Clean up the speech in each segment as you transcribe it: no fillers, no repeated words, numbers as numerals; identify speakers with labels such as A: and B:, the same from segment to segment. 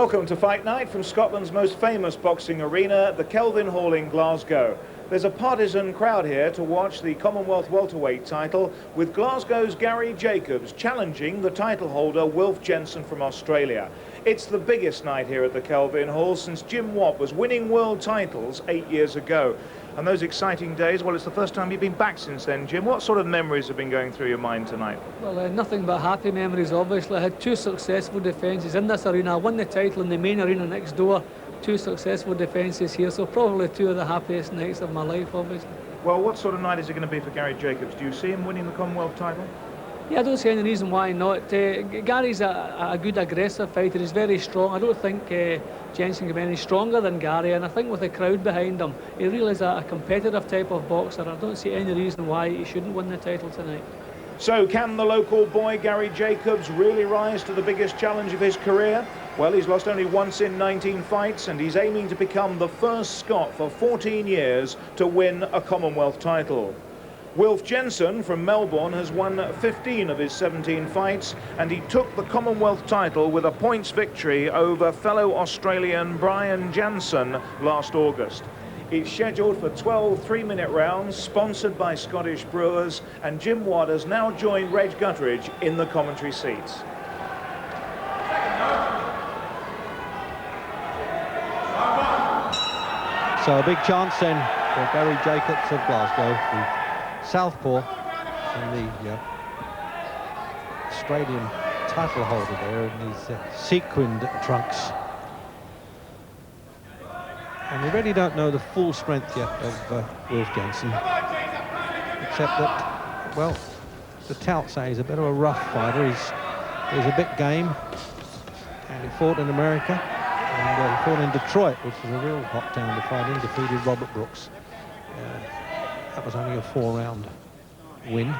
A: Welcome to Fight Night from Scotland's most famous boxing arena, the Kelvin Hall in Glasgow. There's a partisan crowd here to watch the Commonwealth welterweight title, with Glasgow's Gary Jacobs challenging the title holder Wilf Gentzen from Australia. It's the biggest night here at the Kelvin Hall since Jim Watt was winning world titles 8 years ago. And those exciting days, well, it's the first time you've been back since then, Jim. What sort of memories have been going through your mind tonight?
B: Well, nothing but happy memories, obviously. I had two successful defences in this arena. I won the title in the main arena next door. Two successful defences here, so probably two of the happiest nights of my life, obviously.
A: Well, what sort of night is it going to be for Gary Jacobs? Do you see him winning the Commonwealth title?
B: Yeah, I don't see any reason why not. Gary's a good aggressive fighter. He's very strong. I don't think Jensen can be any stronger than Gary, and I think with the crowd behind him, he really is a competitive type of boxer. I don't see any reason why he shouldn't win the title tonight.
A: So can the local boy Gary Jacobs really rise to the biggest challenge of his career? Well, he's lost only once in 19 fights, and he's aiming to become the first Scot for 14 years to win a Commonwealth title. Wilf Gentzen from Melbourne has won 15 of his 17 fights, and he took the Commonwealth title with a points victory over fellow Australian Brian Jansen last August. It's scheduled for 12 3-minute rounds, sponsored by Scottish Brewers, and Jim Watt has now joined Reg Gutteridge in the commentary seats.
C: So a big chance then for Gary Jacobs of Glasgow, the southpaw and the Australian title holder there in these sequined trunks. And we really don't know the full strength yet of Wilf Gentzen, except that, well, the touts say he's a bit of a rough fighter. He's a bit game, and he fought in America, and he fought in Detroit, which was a real hot town to fight in, defeated Robert Brooks. That was only a 4-round win.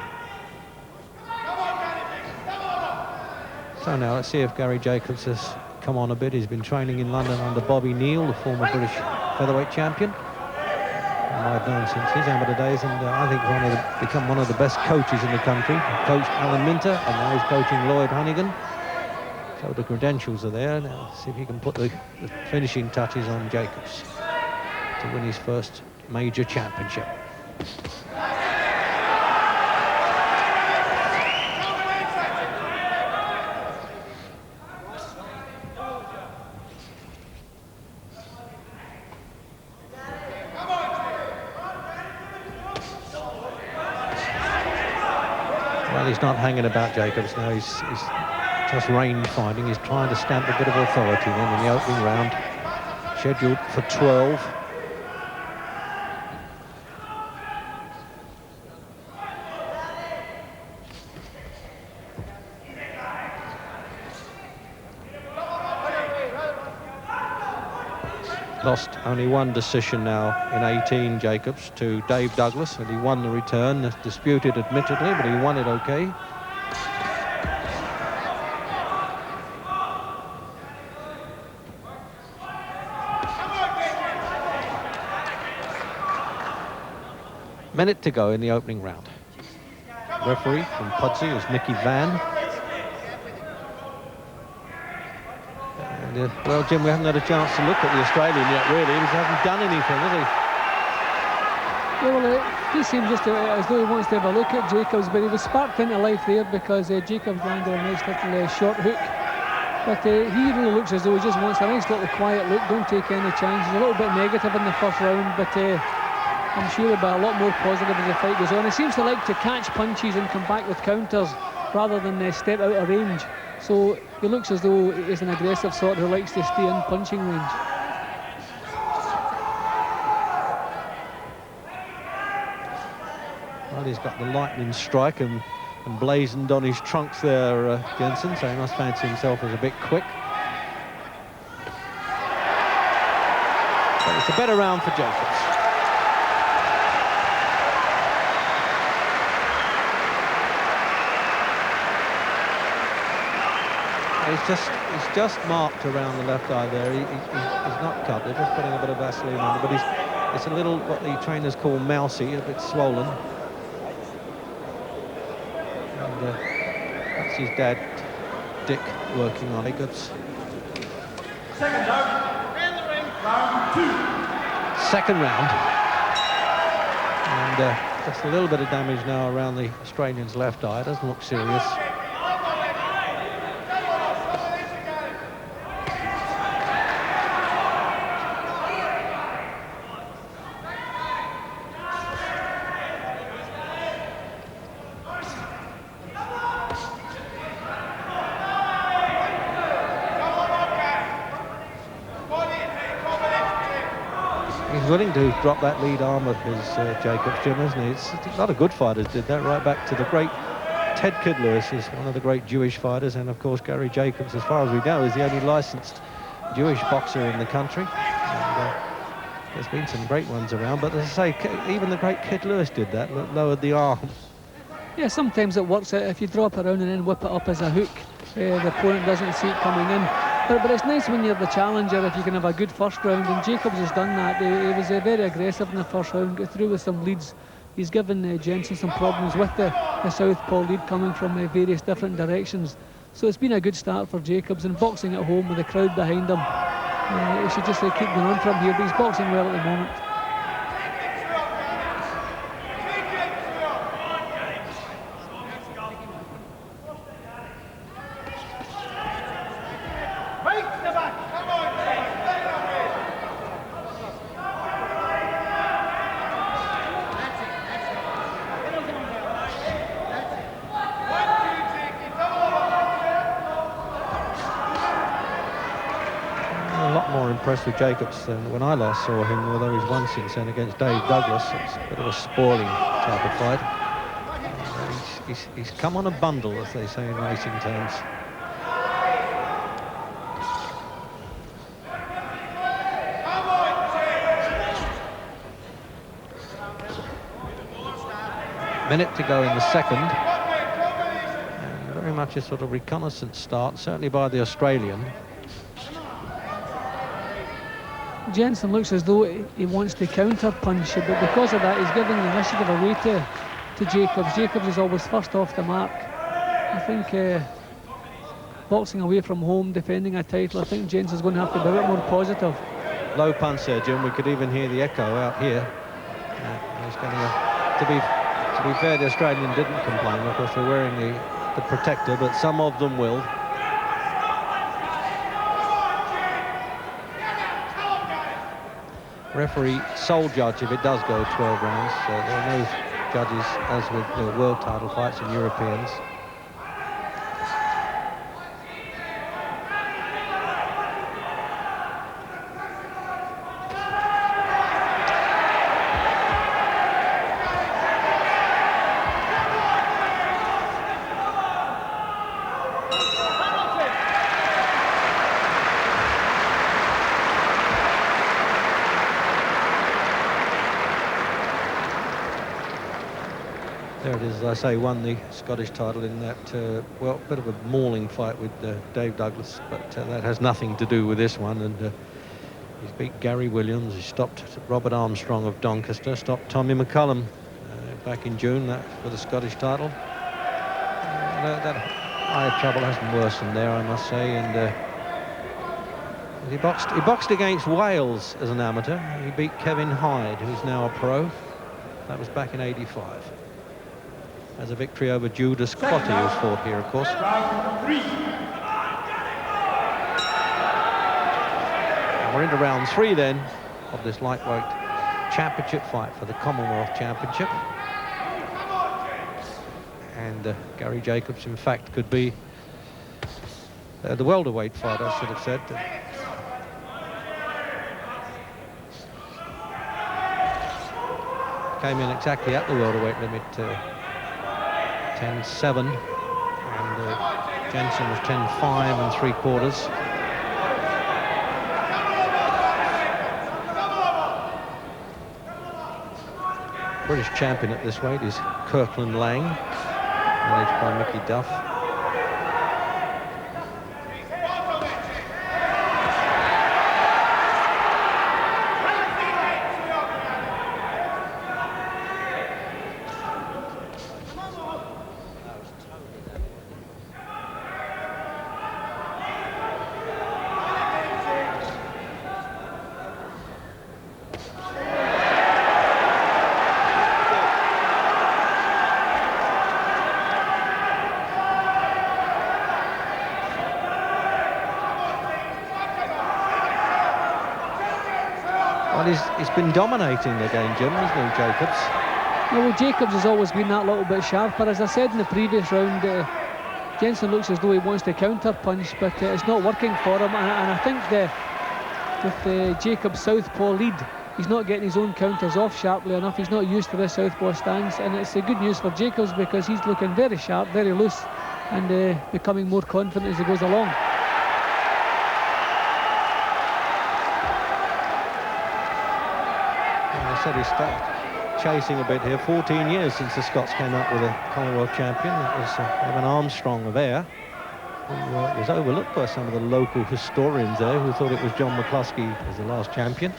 C: So now let's see if Gary Jacobs has come on a bit. He's been training in London under Bobby Neal, the former British featherweight champion. And I've known since his amateur days, and I think become one of the best coaches in the country. He coached Alan Minter, and now he's coaching Lloyd Honeyghan. So the credentials are there. Now see if he can put the finishing touches on Jacobs to win his first major championship. Well, he's not hanging about Jacobs now. He's just range finding. He's trying to stamp a bit of authority then in the opening round, scheduled for 12. Lost only one decision now in 18, Jacobs, to Dave Douglas, and he won the return. Disputed admittedly, but he won it okay. Minute to go in the opening round. Referee from Pudsey is Nicky Van. And, well, Jim, we haven't had a chance to look at the Australian yet, really. He hasn't done anything, has he?
B: Yeah, well, he seems just as though he wants to have a look at Jacobs, but he was sparked into life there because Jacobs landed a nice little short hook. But he really looks as though he just wants a nice little quiet look, don't take any chances. A little bit negative in the first round, but I'm sure he'll be a lot more positive as the fight goes on. He seems to like to catch punches and come back with counters rather than step out of range. So he looks as though he's an aggressive sort who likes to stay in punching range.
C: Well, he's got the lightning strike and blazoned on his trunks there, Gentzen, so he must fancy himself as a bit quick. But it's a better round for Jacobs. He's just marked around the left eye there. He's not cut. They're just putting a bit of Vaseline on it, but it's a little, what the trainers call mousy, a bit swollen. And that's his dad, Dick, working on it. Second round. And just a little bit of damage now around the Australian's left eye. It doesn't look serious. He's willing to drop that lead arm of his Jacobs, Jim, isn't he? It's a lot of good fighters did that, right back to the great Ted Kid Lewis is one of the great Jewish fighters, and of course Gary Jacobs, as far as we know, is the only licensed Jewish boxer in the country. And, there's been some great ones around, but as I say, even the great Kid Lewis did that, lowered the arm.
B: Yeah, sometimes it works out. If you drop it around and then whip it up as a hook, the opponent doesn't see it coming in. But it's nice when you're the challenger if you can have a good first round, and Jacobs has done that. He was very aggressive in the first round, got through with some leads. He's given Gentzen some problems with the southpaw lead coming from various different directions. So it's been a good start for Jacobs, and boxing at home with the crowd behind him. He should just keep going on from here, but he's boxing well at the moment.
C: Impressed with Jacobs than when I last saw him, although he's won since then against Dave Douglas. It's a bit of a spoiling type of fight. He's come on a bundle, as they say in racing terms. Minute to go in the second. And very much a sort of reconnaissance start, certainly by the Australian.
B: Gentzen looks as though he wants to counter punch, but because of that he's giving the initiative away to Jacobs. Jacobs is always first off the mark. I think boxing away from home, defending a title, I think Jenssen's going to have to be a bit more positive.
C: Low punch there, Jim. We could even hear the echo out here. He's going to be fair, the Australian didn't complain. Of course, they're wearing the protector, but some of them will. Referee sole judge if it does go 12 rounds. There are no judges as with the world title fights and Europeans. There it is, as I say, won the Scottish title in that, well, bit of a mauling fight with Dave Douglas, but that has nothing to do with this one. And he's beat Gary Williams, he stopped Robert Armstrong of Doncaster, stopped Tommy McCullum back in June for the Scottish title. That eye of trouble hasn't worsened there, I must say. And he boxed against Wales as an amateur. He beat Kevin Hyde, who's now a pro. That was back in '85. As a victory over Judas Cotty, who's fought here, of course. And we're into round 3 then of this lightweight championship fight for the Commonwealth Championship. And Gary Jacobs, in fact, could be the welterweight fight, I should have said. Came in exactly at the welterweight limit, 10-7, and Gentzen was 10-5 3/4. British champion at this weight is Kirkland Lang, managed by Mickey Duff. he's been dominating again, Jim, hasn't he, Jacobs?
B: Yeah, well, Jacobs has always been that little bit sharper. As I said in the previous round, Gentzen looks as though he wants to counter-punch, but it's not working for him. And I think with Jacobs' southpaw lead, he's not getting his own counters off sharply enough. He's not used to this southpaw stance, and it's good news for Jacobs because he's looking very sharp, very loose, and becoming more confident as he goes along.
C: I said he stopped chasing a bit here. 14 years since the Scots came up with a Commonwealth champion. It was Evan Armstrong of Ayr, who was overlooked by some of the local historians there, who thought it was John McCluskey as the last champion.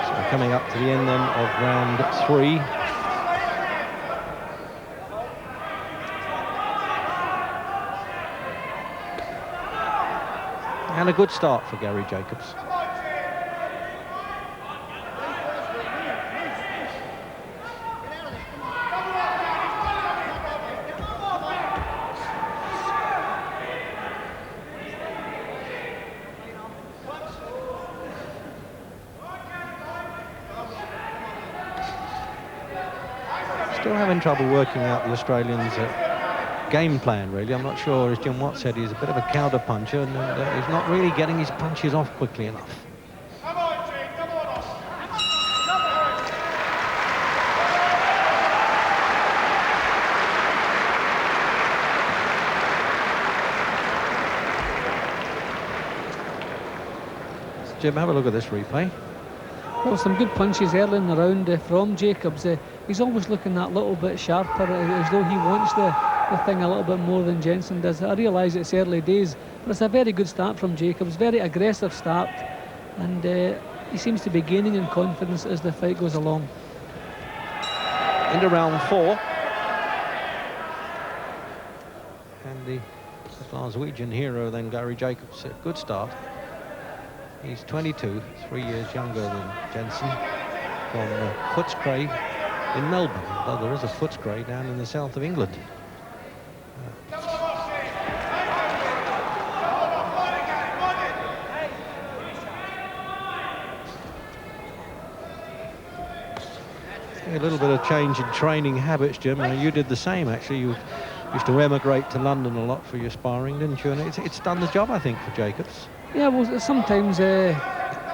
C: So coming up to the end then of round 3. And a good start for Gary Jacobs. Still having trouble working out the Australians' game plan, really. I'm not sure, as Jim Watt said, he's a bit of a counter puncher, and he's not really getting his punches off quickly enough. Jim, have a look at this replay.
B: Well, some good punches early in the round from Jacobs. He's always looking that little bit sharper, as though he wants the thing a little bit more than Gentzen does. I realise it's early days, but it's a very good start from Jacobs, very aggressive start, and he seems to be gaining in confidence as the fight goes along.
C: Into round 4. And the Glaswegian hero then, Gary Jacobs, a good start. He's 22, 3 years younger than Gentzen, from Footscray in Melbourne, although there is a Footscray down in the south of England. A little bit of change in training habits, Jim. You did the same, actually. You used to emigrate to London a lot for your sparring, didn't you? And it's done the job, I think, for Jacobs.
B: Yeah, well, sometimes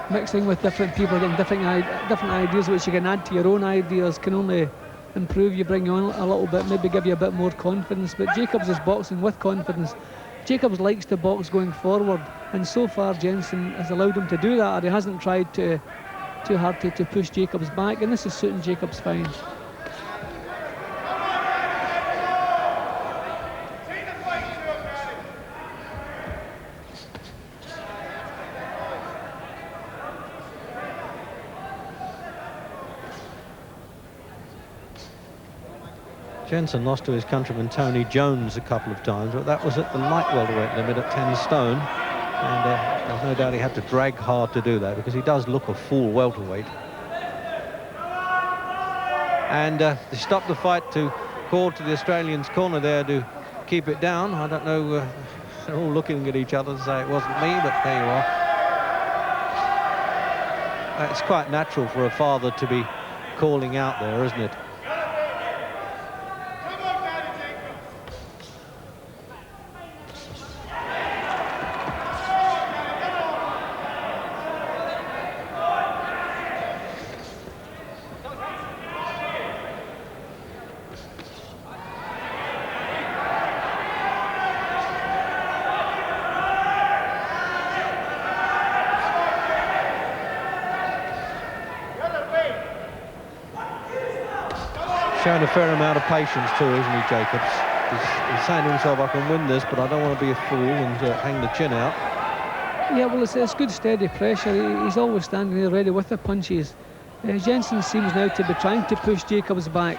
B: mixing with different people, getting different ideas which you can add to your own ideas can only improve you, bring you on a little bit, maybe give you a bit more confidence. But Jacobs is boxing with confidence. Jacobs likes to box going forward, and so far Gentzen has allowed him to do that, or he hasn't tried too hard to push Jacobs back, and this is suiting Jacobs fine.
C: Gentzen lost to his countryman Tony Jones a couple of times, but that was at the light welterweight limit at 10 stone. And there's no doubt he had to drag hard to do that, because he does look a full welterweight. And they stopped the fight to call to the Australians' corner there to keep it down. I don't know, they're all looking at each other to say it wasn't me, but there you are. It's quite natural for a father to be calling out there, isn't it? Showing a fair amount of patience too, isn't he, Jacobs? He's saying to himself, I can win this, but I don't want to be a fool and hang the chin out.
B: Yeah, well, it's good steady pressure. He's always standing there ready with the punches. Gentzen seems now to be trying to push Jacobs back,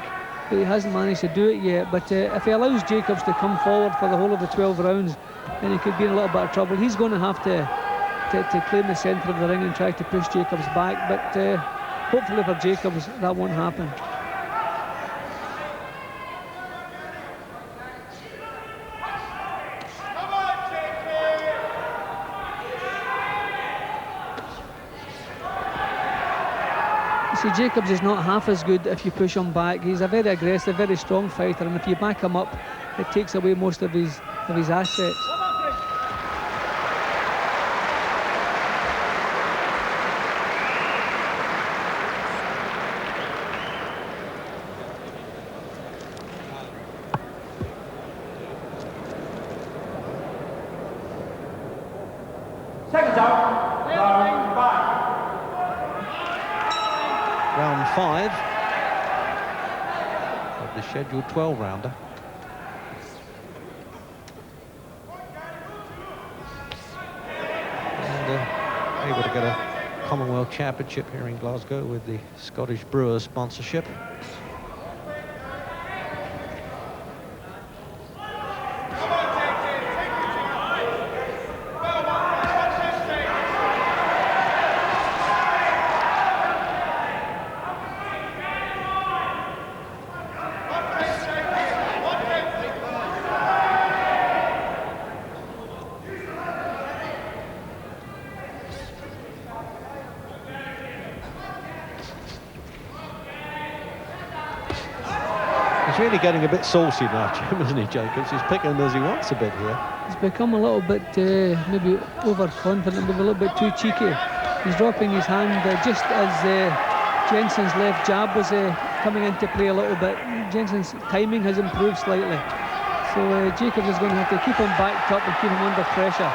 B: but he hasn't managed to do it yet. But if he allows Jacobs to come forward for the whole of the 12 rounds, then he could be in a little bit of trouble. He's going to have to claim the centre of the ring and try to push Jacobs back, but hopefully for Jacobs that won't happen. See, Jacobs is not half as good if you push him back. He's a very aggressive, very strong fighter, and if you back him up, it takes away most of his assets.
A: Seconds out, round 5.
C: Round 5 of the scheduled 12-rounder. And able to get a Commonwealth Championship here in Glasgow with the Scottish Brewers sponsorship. He's really getting a bit saucy now, Jim, isn't he, Jacobs? He's picking as he wants a bit here.
B: He's become a little bit maybe overconfident, maybe a little bit too cheeky. He's dropping his hand just as Gentzen's left jab was coming into play a little bit. Jensen's timing has improved slightly. So Jacobs is going to have to keep him backed up and keep him under pressure.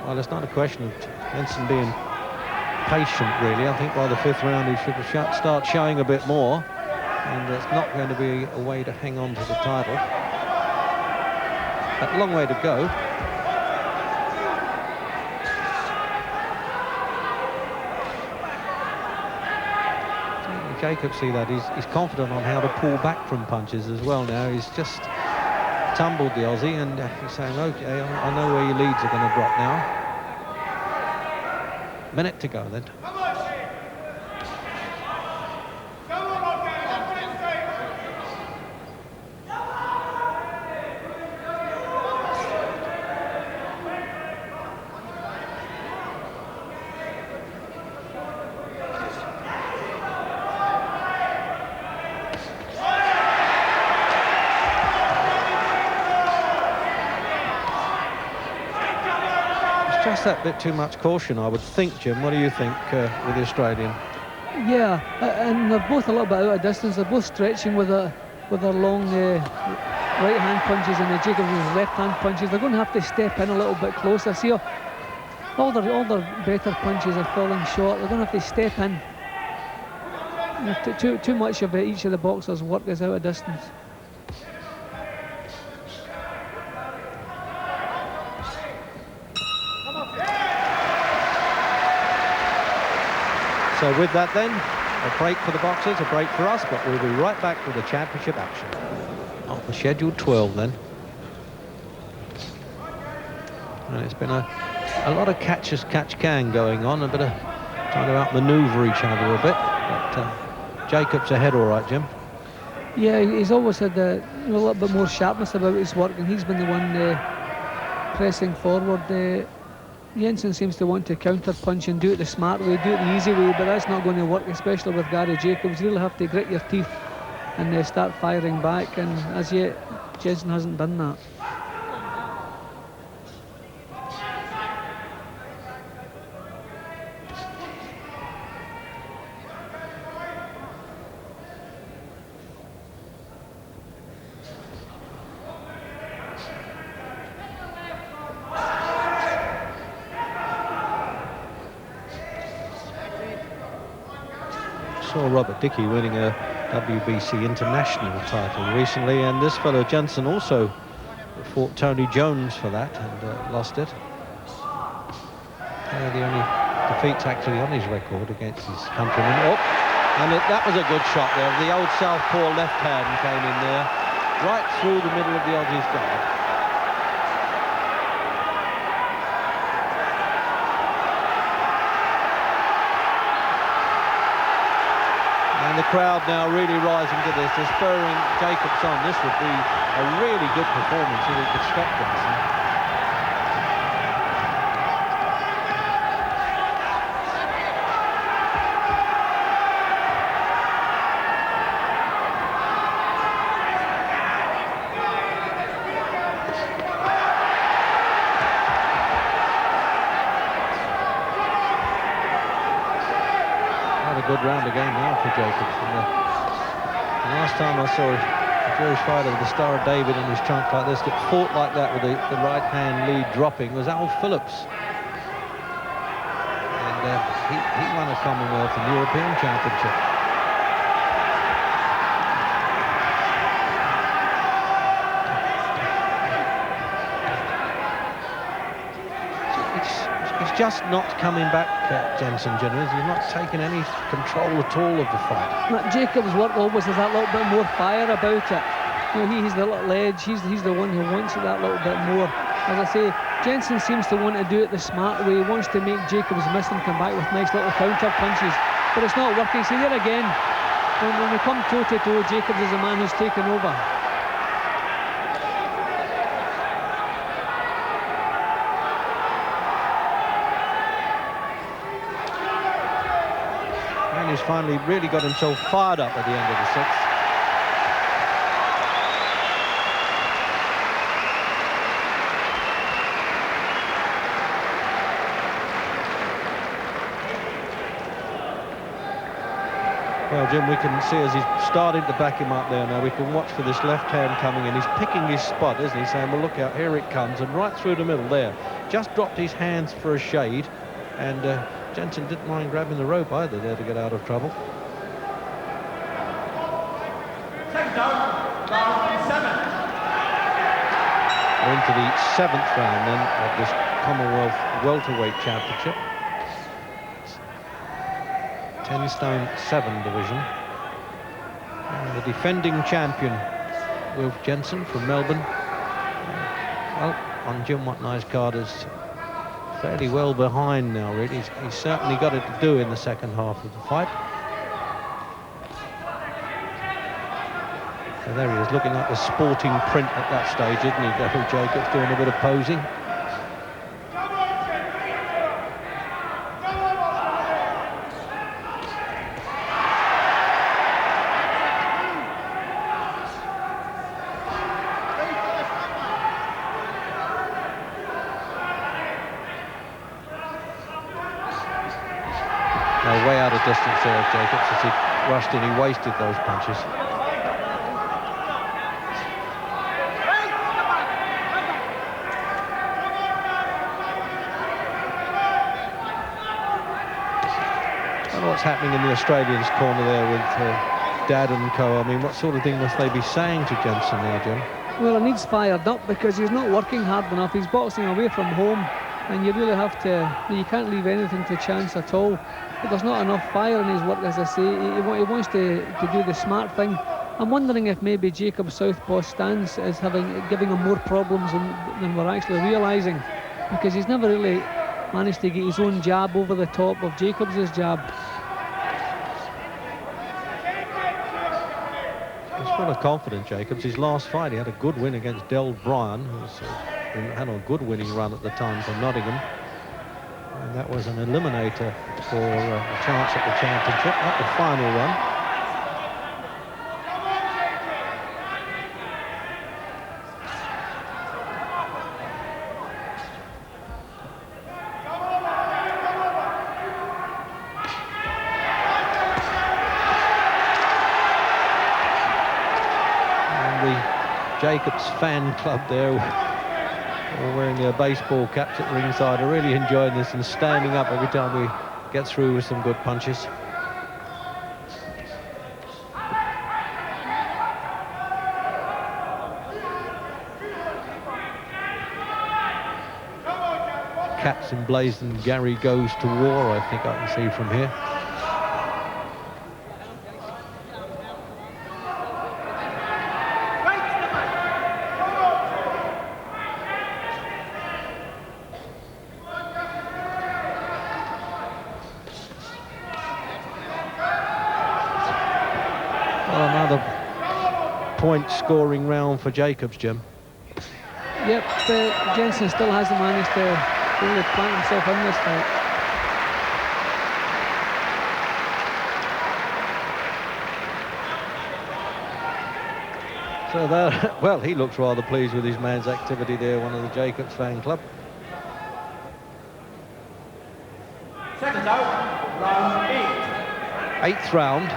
C: Well, it's not a question of Gentzen being patient, really. I think by the 5th round he should start showing a bit more, and it's not going to be a way to hang on to the title. A long way to go. Jacobs, see that he's confident on how to pull back from punches as well now. He's just tumbled the Aussie, and he's saying, okay, I know where your leads are going to drop now. Minute to go then. Just that bit too much caution, I would think, Jim. What do you think with the Australian?
B: Yeah, and they're both a little bit out of distance. They're both stretching with their long right-hand punches and the Jacobs with left-hand punches. They're going to have to step in a little bit closer. See, all their better punches are falling short. They're going to have to step in. Too much of each of the boxers' work is out of distance.
C: So with that then, a break for the boxers, a break for us, but we'll be right back with the championship action. On the scheduled 12 then. And it's been a lot of catch-can going on, a bit of trying to outmaneuver each other a bit. But Jacobs ahead all right, Jim.
B: Yeah, he's always had a little bit more sharpness about his work, and he's been the one pressing forward. Gentzen seems to want to counter-punch and do it the smart way, do it the easy way, but that's not going to work, especially with Gary Jacobs. You really have to grit your teeth and start firing back, and as yet, Gentzen hasn't done that.
C: Saw Robert Dickey winning a WBC international title recently, and this fellow Gentzen also fought Tony Jones for that and lost it. The only defeats actually on his record against his countrymen. And that was a good shot there. The old southpaw left hand came in there, right through the middle of the Aussie's guard. the crowd now really rising to this. They're spurring Jacobs on. This would be a really good performance if he could stop Gentzen. Good round again now for Jacobs. And the last time I saw a Jewish fighter with the Star of David in his trunk like this, that fought like that with the right hand lead dropping, was Al Phillips. And he won a Commonwealth and European Championship. He's just not coming back, Gentzen, generally. He's not taking any control at all of the fight.
B: Jacobs' work always has that little bit more fire about it. You know, he's the little edge. He's the one who wants it that little bit more. As I say, Gentzen seems to want to do it the smart way. He wants to make Jacobs miss and come back with nice little counter punches. But it's not working. See, there again, when we come toe-to-toe, Jacobs is the man who's taken over.
C: He's finally really got himself fired up at the end of the sixth. Well, Jim, we can see as he's starting to back him up there now, we can watch for this left hand coming in. He's picking his spot, isn't he? Saying, well, look out, here it comes, and right through the middle there. Just dropped his hands for a shade, and Gentzen didn't mind grabbing the rope either there to get out of trouble. We're into the 7th round then of this Commonwealth Welterweight Championship. 10 stone 7 division. And the defending champion, Wilf Gentzen from Melbourne. Well, on Jim Watney's card is fairly well behind now, really. He's certainly got it to do in the second half of the fight. So there he is, looking like the sporting print at that stage, isn't he? Gary Jacobs doing a bit of posing. Way out of distance there, Jacobs, as he rushed in, he wasted those punches. I don't know what's happening in the Australians' corner there with Dad and co. I mean, what sort of thing must they be saying to Gentzen there, Jim?
B: Well, he needs fired up because he's not working hard enough. He's boxing away from home, and you really have to, you can't leave anything to chance at all. But there's not enough fire in his work, as I say. He wants to do the smart thing. I'm wondering if maybe Jacob's southpaw stance is giving him more problems than we're actually realising, because he's never really managed to get his own jab over the top of Jacobs' jab.
C: He's full of confidence, Jacobs. His last fight, he had a good win against Del Bryan, who's had a good winning run at the time for Nottingham. And that was an eliminator for a chance at the championship, not the final one. And the Jacobs fan club there, all wearing their baseball caps at ringside, are really enjoying this and standing up every time we get through with some good punches. Caps emblazoned, Gary goes to war, I think I can see from here. Well, another point-scoring round for Jacobs, Jim.
B: Yep, Gentzen still hasn't managed to really plant himself in this fight.
C: So that, well, he looks rather pleased with his man's activity there, one of the Jacobs fan club.
D: Second out, round 8.
C: 8th round.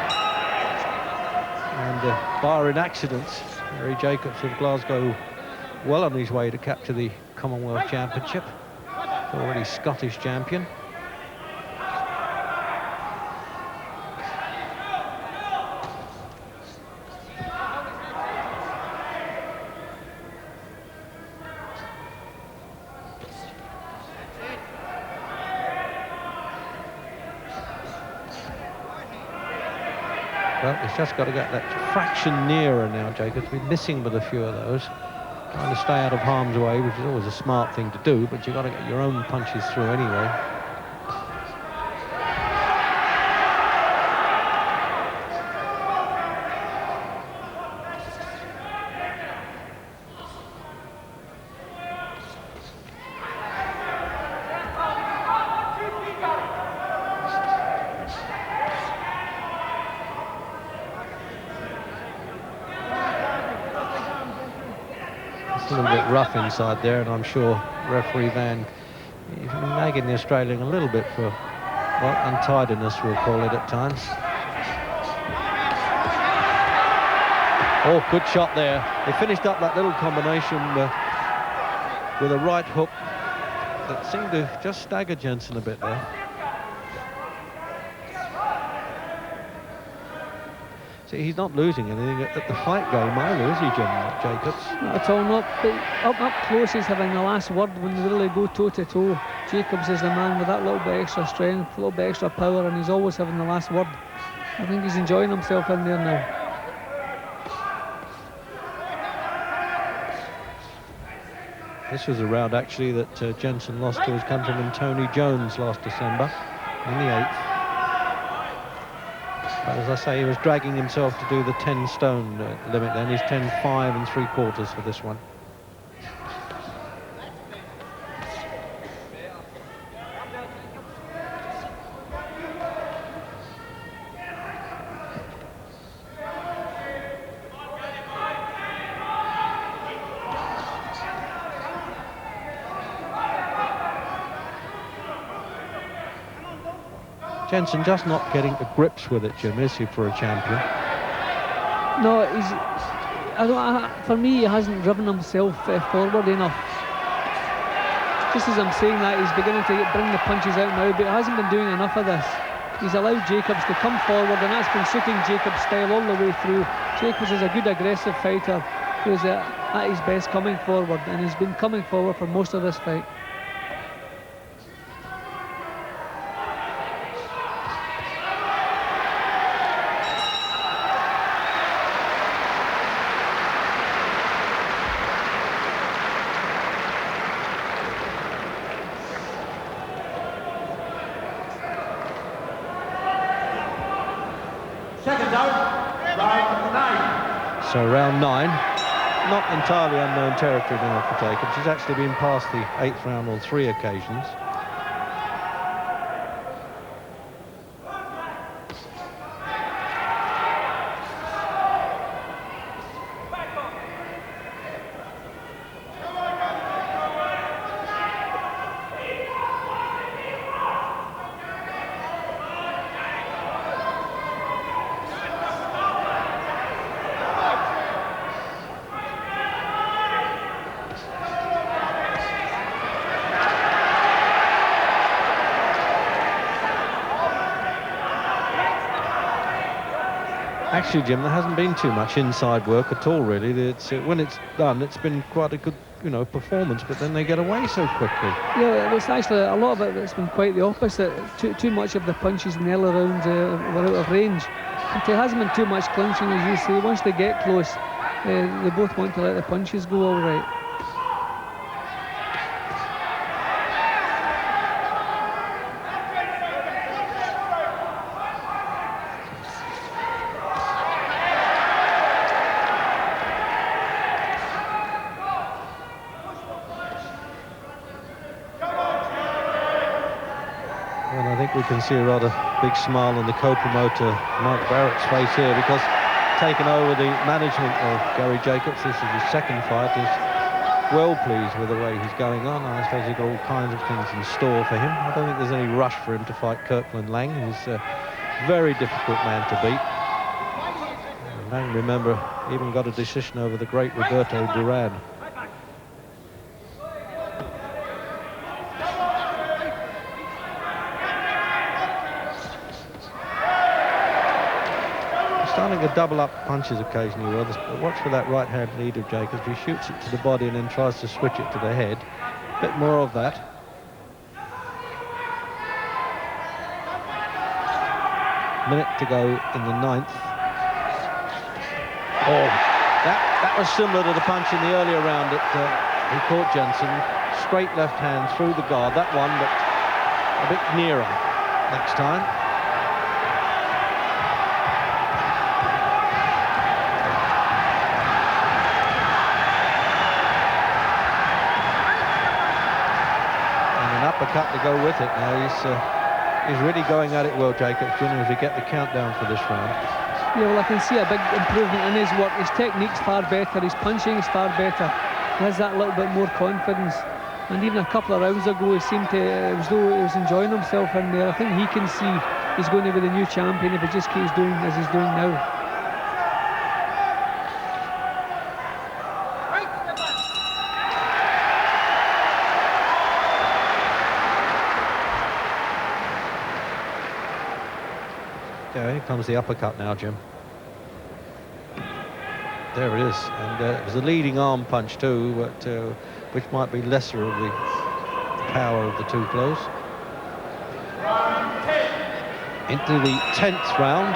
C: And barring accidents, Gary Jacobs of Glasgow well on his way to capture the Commonwealth Championship. Already Scottish champion. Well, he's just got to get that fraction nearer now, Jacobs. Been missing with a few of those. Trying to stay out of harm's way, which is always a smart thing to do, but you've got to get your own punches through anyway. A little bit rough inside there, and I'm sure referee Van, he's been nagging the Australian a little bit for, well, untidiness, we'll call it at times. Oh, good shot there. He finished up that little combination with a right hook that seemed to just stagger Gentzen a bit there. See, he's not losing anything at the fight game either, is he, Jacobs?
B: Not at all, not. But up close, he's having the last word when they really go toe-to-toe. Jacobs is the man with that little bit extra strength, a little bit extra power, and he's always having the last word. I think he's enjoying himself in there now.
C: This was a round, actually, that Gentzen lost to his countryman Tony Jones last December in the 8th. But as I say, he was dragging himself to do the 10-stone limit then. He's 10-5 3/4 for this one. Gentzen just not getting to grips with it, Jim, is he, for a champion?
B: No, for me, he hasn't driven himself forward enough. Just as I'm saying that, he's beginning to bring the punches out now, but he hasn't been doing enough of this. He's allowed Jacobs to come forward, and that's been suiting Jacobs' style all the way through. Jacobs is a good aggressive fighter who's at his best coming forward, and he's been coming forward for most of this fight.
D: Second out, round 9.
C: So round 9, not entirely unknown territory now for Jacobs. He's actually been past the 8th round on 3 occasions. Actually, Jim, there hasn't been too much inside work at all, really. When it's done, it's been quite a good, performance, but then they get away so quickly.
B: Yeah, it's actually a lot of it that's been quite the opposite. Too much of the punches in the early rounds were out of range. But there hasn't been too much clinching, as you say. Once they get close, they both want to let the punches go all right.
C: think we can see a rather big smile on the co-promoter Mike Barrett's face here, because taking over the management of Gary Jacobs, this is his second fight, is well pleased with the way he's going on. I suppose he's got all kinds of things in store for him. I don't think there's any rush for him to fight Kirkland Lang. He's a very difficult man to beat. Lang, remember, even got a decision over the great Roberto Duran. Starting to double up punches occasionally, but watch for that right hand lead of Jacobs. He shoots it to the body and then tries to switch it to the head. A bit more of that. Minute to go in the 9th. Oh, that was similar to the punch in the earlier round that he caught Gentzen. Straight left hand through the guard. That one, but a bit nearer next time. Uppercut to go with it now. He's really going at it well, Jacobs, as we get the countdown for this round.
B: Yeah, well, I can see a big improvement in his work. His technique's far better, his punching is far better. He has that little bit more confidence. And even a couple of rounds ago, he seemed to, as though he was enjoying himself in there. I think he can see he's going to be the new champion if he just keeps doing as he's doing now.
C: Here comes the uppercut now, Jim. There it is, and it was a leading arm punch too, but, which might be lesser of the power of the two blows. Into the 10th round.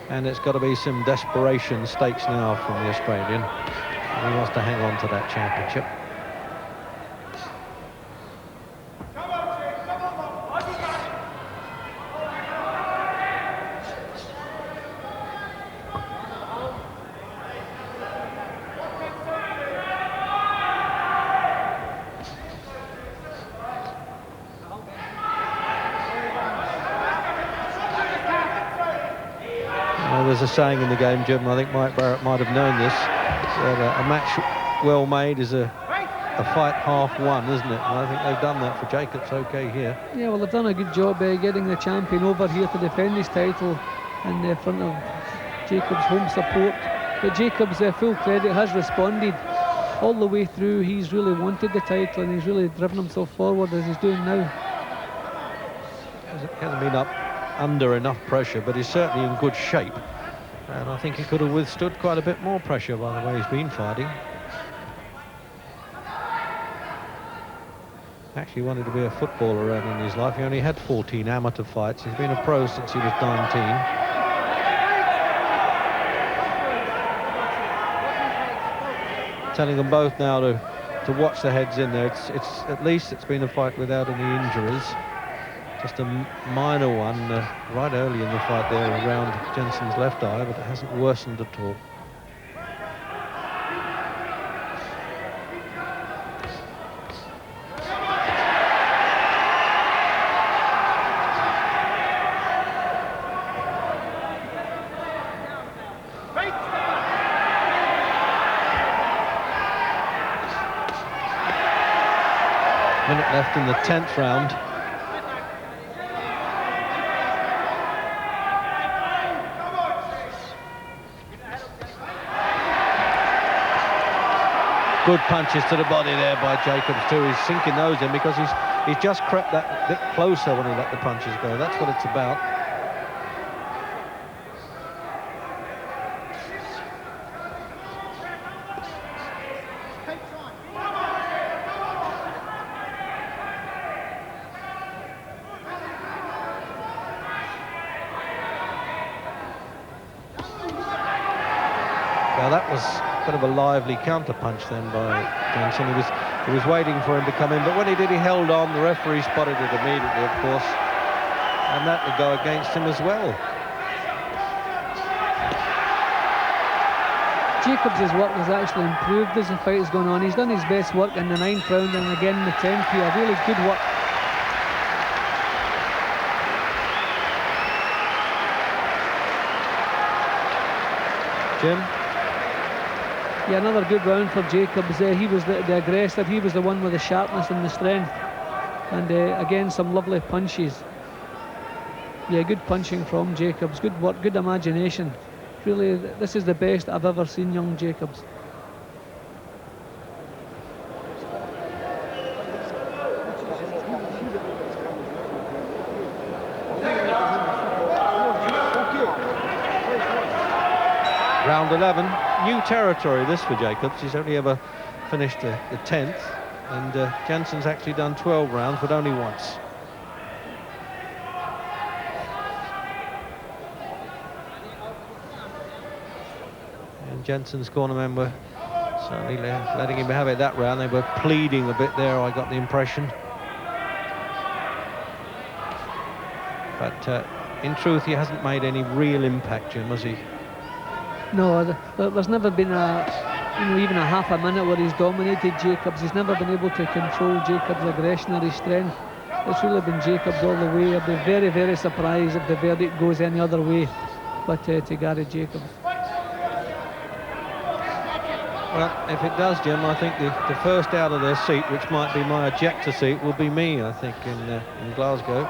C: And it's got to be some desperation stakes now from the Australian. He wants to hang on to that championship. There's a saying in the game, Jim, I think Mike Barrett might have known this, that a match well made is a fight half won, isn't it? And I think they've done that for Jacobs okay here. Yeah,
B: well, they've done a good job getting the champion over here to defend his title in front of Jacobs' home support. But Jacobs, full credit, has responded all the way through. He's really wanted the title and he's really driven himself forward as he's doing now.
C: Hasn't been up under enough pressure, but he's certainly in good shape. And I think he could have withstood quite a bit more pressure by the way he's been fighting. Actually wanted to be a footballer around in his life. He only had 14 amateur fights. He's been a pro since he was 19. Telling them both now to watch the heads in there. It's at least it's been a fight without any injuries. Just a minor one right early in the fight there around Gentzen's left eye, but it hasn't worsened at all. Minute left in the 10th round. Good punches to the body there by Jacobs too. He's sinking those in because he's just crept that bit closer when he let the punches go. That's what it's about. Now that was a bit of a lively counter punch then by Gentzen. He was waiting for him to come in, but when he did, he held on. The referee spotted it immediately, of course, and that would go against him as well.
B: Jacobs' work has actually improved as the fight has gone on. He's done his best work in the 9th round and again in the 10th here. Really good work.
C: Jim?
B: Yeah, another good round for Jacobs. He was the aggressor. He was the one with the sharpness and the strength. And again, some lovely punches. Yeah, good punching from Jacobs. Good work, good imagination. Really, this is the best I've ever seen young Jacobs.
C: Round 11, new territory this for Jacobs. He's only ever finished the 10th, and Gentzen's actually done 12 rounds, but only once. And Gentzen's corner men were certainly letting him have it that round. They were pleading a bit there, I got the impression. But in truth, he hasn't made any real impact, Jim, has he?
B: No, there's never been even a half a minute where he's dominated Jacobs. He's never been able to control Jacobs' aggression or his strength. It's really been Jacobs all the way. I'd be very, very surprised if the verdict goes any other way, but to Gary Jacobs.
C: Well, if it does, Jim, I think the first out of their seat, which might be my ejector seat, will be me, I think, in Glasgow.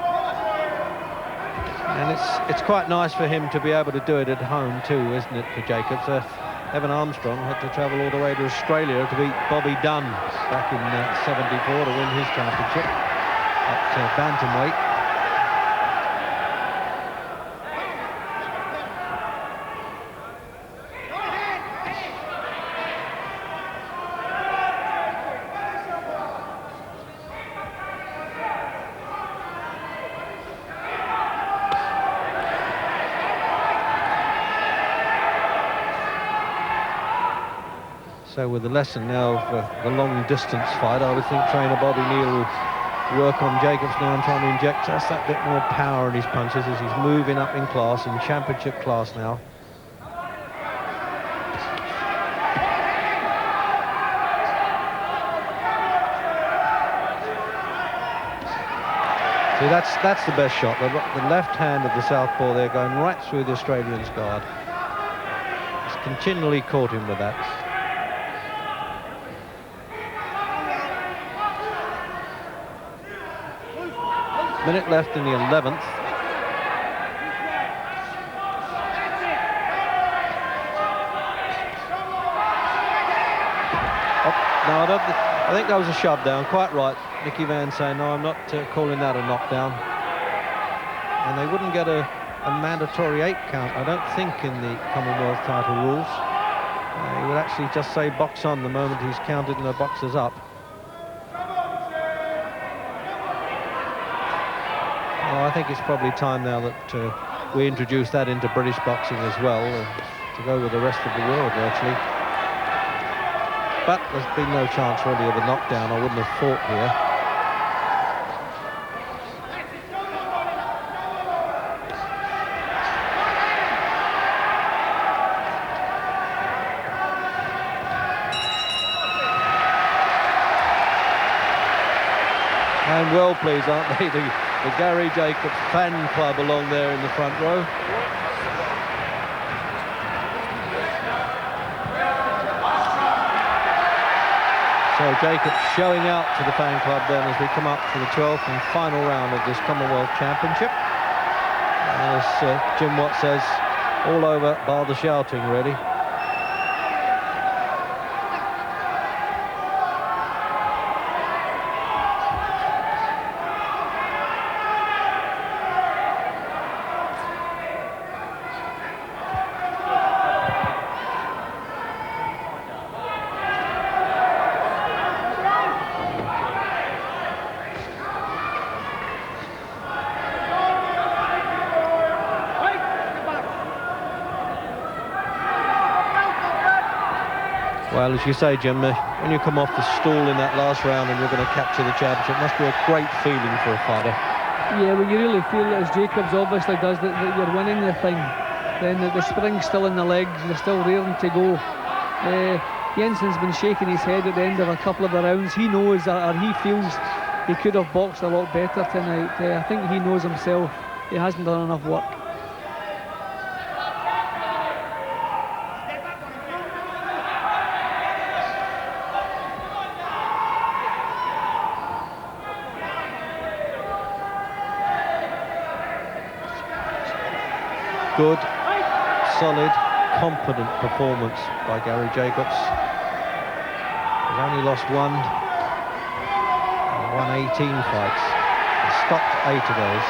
C: And it's quite nice for him to be able to do it at home too, isn't it, for Jacobs? Evan Armstrong had to travel all the way to Australia to beat Bobby Dunn back in 74 to win his championship at bantamweight. So with the lesson now of the long distance fight, I would think trainer Bobby Neal will work on Jacobs now and try to inject just that bit more power in his punches as he's moving up in class, in championship class now. See, that's the best shot. The left hand of the southpaw there going right through the Australian's guard. He's continually caught him with that. Minute left in the 11th. No, I think that was a shove down. Quite right. Nicky Van saying, no, I'm not calling that a knockdown. And they wouldn't get a mandatory 8 count, I don't think, in the Commonwealth title rules. He would actually just say box on the moment he's counted and the boxer's up. I think it's probably time now that we introduce that into British boxing as well, to go with the rest of the world virtually. But there's been no chance really of a knockdown, I wouldn't have thought here. And well pleased, aren't they? The Gary Jacobs fan club along there in the front row. So Jacobs showing out to the fan club then as we come up to the 12th and final round of this Commonwealth Championship. And as Jim Watt says, all over bar the shouting, really. Well, as you say, Jim, when you come off the stool in that last round and you're going to capture the championship, it must be a great feeling for a fighter. Yeah, well, you really feel it, as Jacobs obviously does, that you're winning the thing. Then the spring's still in the legs, you're still raring to go.
B: Jenssen's been shaking his head at the end of a couple of the rounds. He knows, or he feels, he could have boxed a lot better tonight. I think he knows himself he hasn't done enough work.
C: Good, solid, confident performance by Gary Jacobs. He's only lost one, and won 18 fights. He's stopped 8 of those.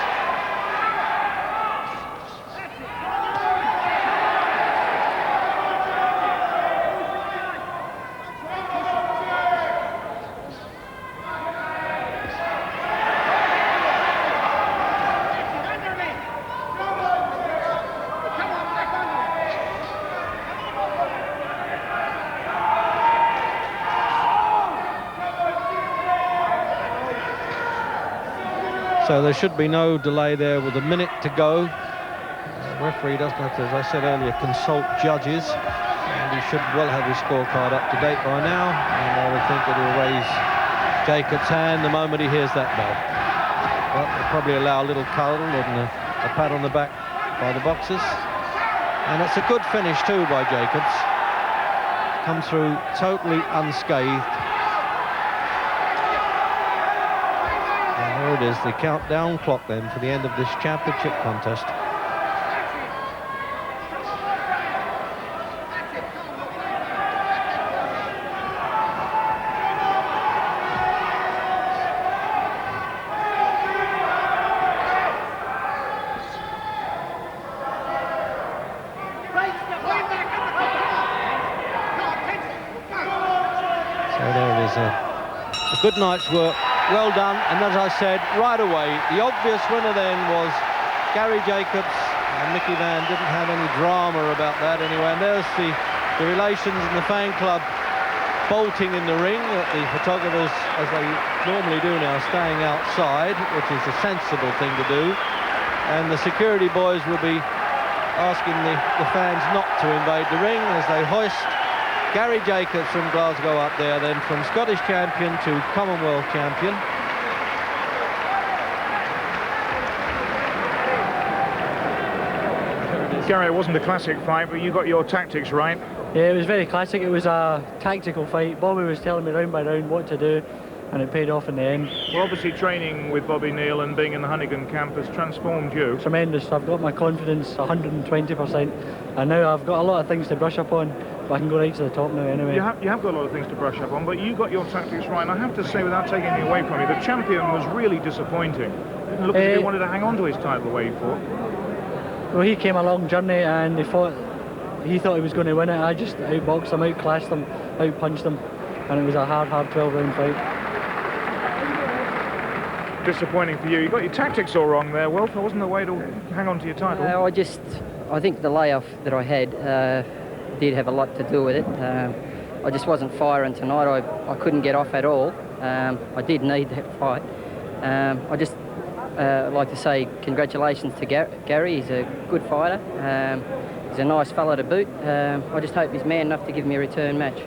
C: So there should be no delay there with a minute to go. The referee doesn't have to, as I said earlier, consult judges. And he should well have his scorecard up to date by now. And I would think that he'll raise Jacobs' hand the moment he hears that bell. But they'll probably allow a little cuddle and a pat on the back by the boxers. And it's a good finish too by Jacobs. Comes through totally unscathed. There it is, the countdown clock then for the end of this championship contest. So there it is, a good night's work. Well done, and as I said, right away, the obvious winner then was Gary Jacobs, and Mickey Van didn't have any drama about that anyway. And there's the relations and the fan club bolting in the ring. The photographers, as they normally do now, staying outside, which is a sensible thing to do. And the security boys will be asking the fans not to invade the ring as they hoist Gary Jacobs from Glasgow up there, then from Scottish champion to Commonwealth champion.
A: Gary, it wasn't a classic fight, but you got your tactics right.
E: Yeah, it was very classic. It was a tactical fight. Bobby was telling me round by round what to do, and it paid off in the end.
A: Well, obviously training with Bobby Neal and being in the Hunnigan camp has transformed you.
E: Tremendous. I've got my confidence 120%, and now I've got a lot of things to brush up on, but I can go right to the top now anyway.
A: You have got a lot of things to brush up on, but you got your tactics right. And I have to say, without taking anything away from you, the champion was really disappointing. Didn't look as if he wanted to hang on to his title the way he fought.
E: Well, he came a long journey, and he thought he was going to win it. I just outboxed him, outclassed him, outpunched him, and it was a hard 12-round fight.
A: Disappointing for you. You got your tactics all wrong there, Wilf. That wasn't the way to hang on to your title.
F: I think the layoff that I had did have a lot to do with it. I just wasn't firing tonight. I couldn't get off at all. I did need that fight. I just like to say congratulations to Gary. He's a good fighter. He's a nice fella to boot. I just hope he's man enough to give me a return match.